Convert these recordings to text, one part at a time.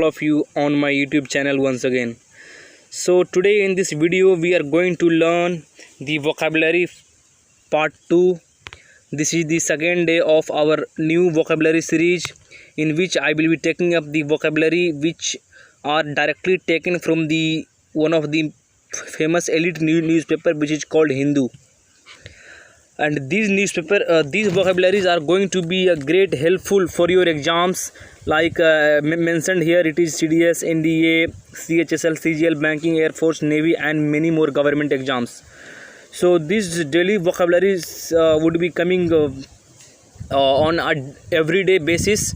all of you on my YouTube channel once again. So today in this video we are going to learn the vocabulary part 2. This is the second day of our new vocabulary series in which I will be taking up the vocabulary which are directly taken from the one of the famous elite newspaper which is called Hindu. And these vocabularies are going to be a great helpful for your exams, like mentioned here. It is CDS, NDA, CHSL, CGL, banking, Air Force, Navy and many more government exams. So these daily vocabularies would be coming on a everyday basis,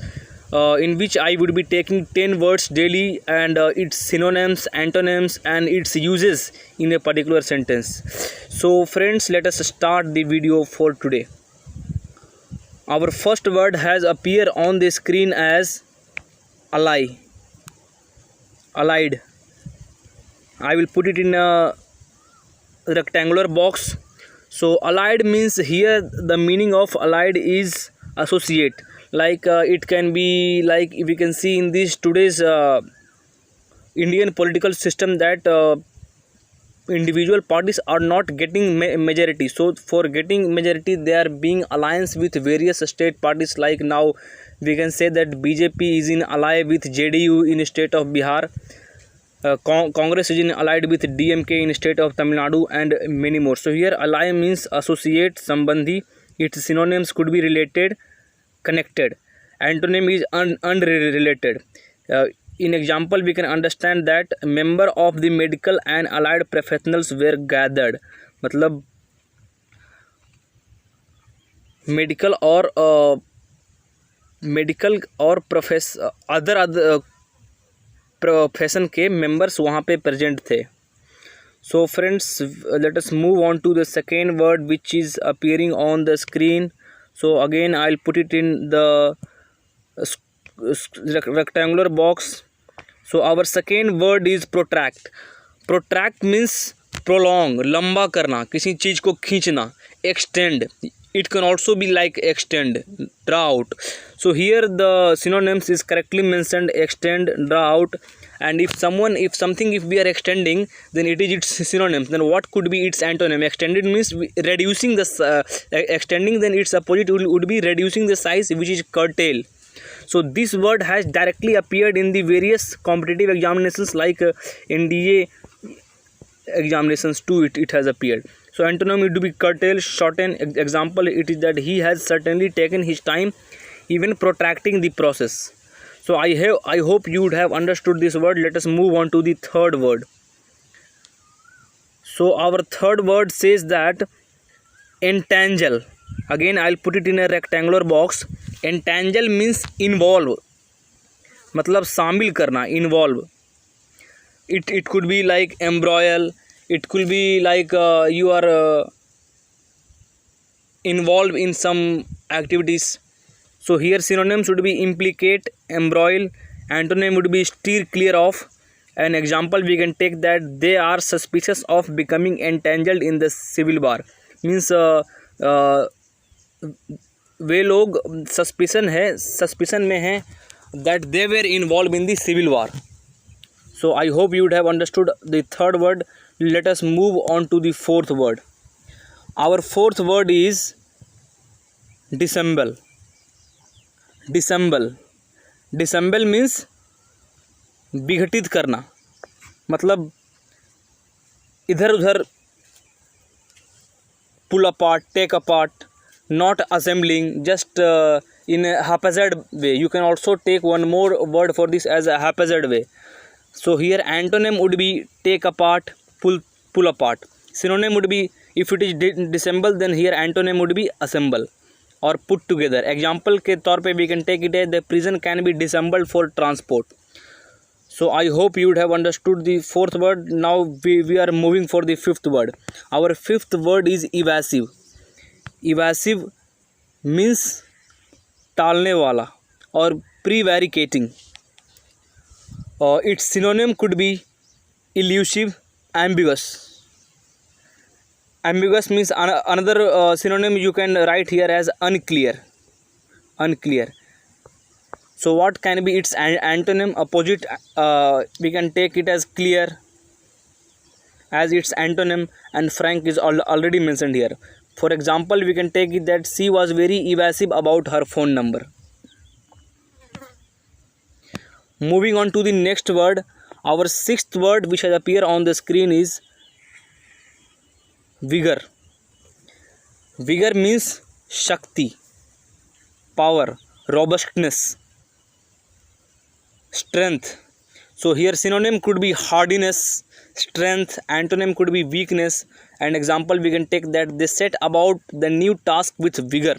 in which I would be taking 10 words daily and its synonyms, antonyms and its uses in a particular sentence. So friends, let us start the video for today. Our first word has appeared on the screen as ally, allied. I will put it in a rectangular box. So allied means, here the meaning of allied is associate. Like it can be like, if you can see in this today's Indian political system, that individual parties are not getting majority. So for getting majority they are being alliance with various state parties. Like now we can say that BJP is in ally with JDU in state of Bihar. Congress is in allied with DMK in state of Tamil Nadu and many more. So here ally means associate, sambandhi. Its synonyms could be related, connected. Antonym is unrelated. In example we can understand that member of the medical and allied professionals were gathered. मतलब medical और other profession के members वहाँ पे present थे. So friends, let us move on to the second word which is appearing on the screen. So again I'll put it in the rectangular box. So our second word is protract. Protract means prolong, लंबा करना, किसी चीज़ को खींचना. Extend, it can also be like extend, draw out. So here the synonyms is correctly mentioned, extend, draw out. And if we are extending, then it is its synonyms. Then what could be its antonym? Extended means reducing the extending, then its opposite would be reducing the size, which is curtail. So this word has directly appeared in the various competitive examinations like NDA examinations too. It has appeared. So antonym would be curtail, shorten. Example, it is that he has certainly taken his time, even protracting the process. So I hope you would have understood this word. Let us move on to the third word. So our third word says that entangle. Again I'll put it in a rectangular box. Entangle means involve, मतलब शामिल करना, involve. It could be like embroil. It could be like you are involved in some activities. So here synonyms would be implicate, embroil. Antonym would be steer clear of. An example we can take that they are suspicious of becoming entangled in the civil war. Means वे लोग suspicion में हैं that they were involved in the civil war. So I hope you would have understood the third word. Let us move on to the fourth word. Our fourth word is dissemble. Dissemble means विघटित करना, मतलब इधर उधर, pull apart, take apart, not assembling, just in a haphazard way. You can also take one more word for this as a haphazard way. So here antonym would be take apart, pull apart. Synonym would be, if it is dissemble, then here antonym would be assemble or put together. Example के तौर पे we can take it as the prison can be dissembled for transport. So I hope you would have understood the fourth word. Now we are moving for the fifth word. Our fifth word is evasive. Evasive means टालने वाला और prevaricating. Its synonym could be elusive, ambiguous. Ambiguous means another synonym you can write here as unclear. So what can be its antonym, opposite? We can take it as clear as its antonym, and frank is already mentioned here. For example, we can take it that she was very evasive about her phone number. Moving on to the next word, our sixth word which has appeared on the screen is vigor. Vigor means shakti, power, robustness, strength. So here synonym could be hardiness, strength, antonym could be weakness. And example we can take that they set about the new task with vigor.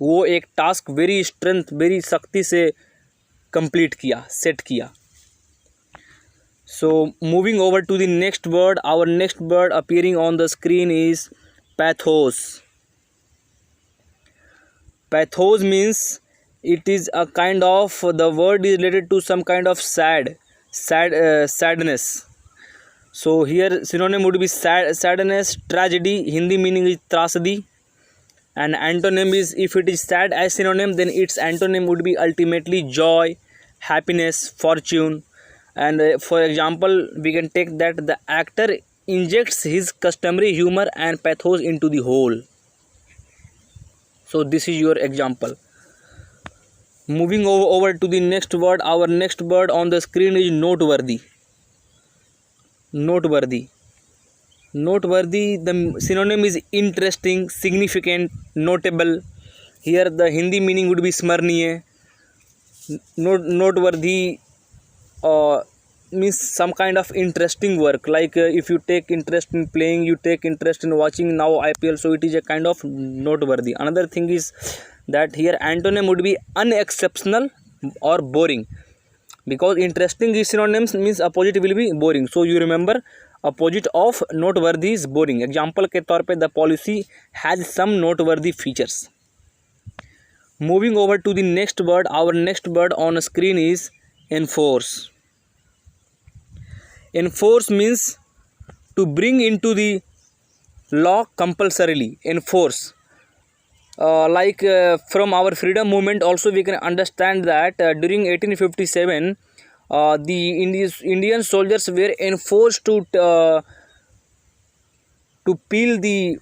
वो एक task very strength very शक्ति से complete किया, set किया. So moving over to the next word, our next word appearing on the screen is pathos. Pathos means it is a kind of, the word is related to some kind of sadness. So here synonym would be sadness, tragedy. Hindi meaning is trasadi. And antonym is, if it is sad as synonym, then its antonym would be ultimately joy, happiness, fortune. And for example, we can take that the actor injects his customary humor and pathos into the whole. So this is your example. Moving over to the next word, our next word on the screen is noteworthy. Noteworthy. Noteworthy, the synonym is interesting, significant, notable. Here the Hindi meaning would be smरणीय. Noteworthy means some kind of interesting work, like if you take interest in playing, you take interest in watching now IPL, so it is a kind of noteworthy. Another thing is that here antonym would be unexceptional or boring, because interesting is synonyms means opposite will be boring. So you remember opposite of noteworthy is boring. Example के तौर पे the policy has some noteworthy features. Moving over to the next word, our next word on screen is enforce. Enforce means to bring into the law compulsorily. Enforce. From our freedom movement also we can understand that during 1857 the Indian soldiers were enforced to peel the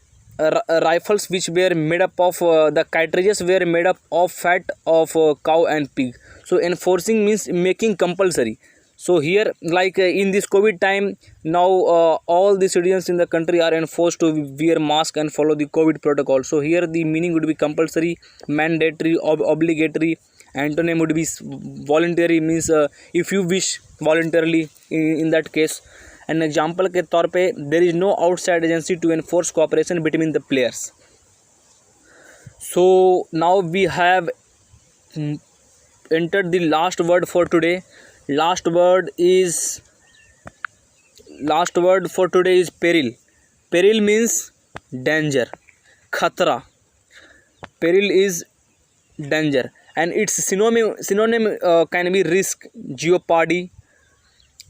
rifles which were made up of the cartridges were made up of fat of cow and pig. So enforcing means making compulsory. So here in this COVID time now all the citizens in the country are enforced to wear mask and follow the COVID protocol. So here the meaning would be compulsory, mandatory, obligatory. Antonym would be voluntary, means if you wish voluntarily in that case. An example के तौर पे there is no outside agency to enforce cooperation between the players. So now we have entered the last word for today. Last word for today is peril. Peril means danger, khatra. Peril is danger, and its synonym can be risk, jeopardy,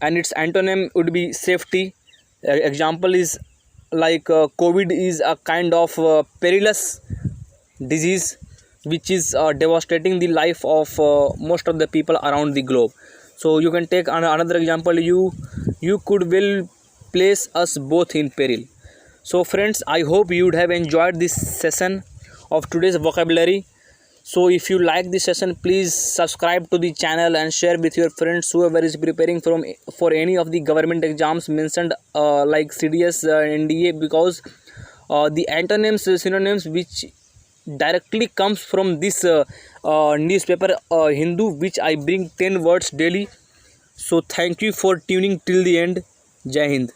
and its antonym would be safety. Example is COVID is a kind of perilous disease which is devastating the life of most of the people around the globe. So you can take another example, you could well place us both in peril. So friends, I hope you would have enjoyed this session of today's vocabulary. So if you like this session, please subscribe to the channel and share with your friends whoever is preparing for any of the government exams mentioned like CDS, NDA, because the antonyms, synonyms which directly comes from this newspaper Hindu, which I bring 10 words daily. So thank you for tuning till the end. Jai Hind.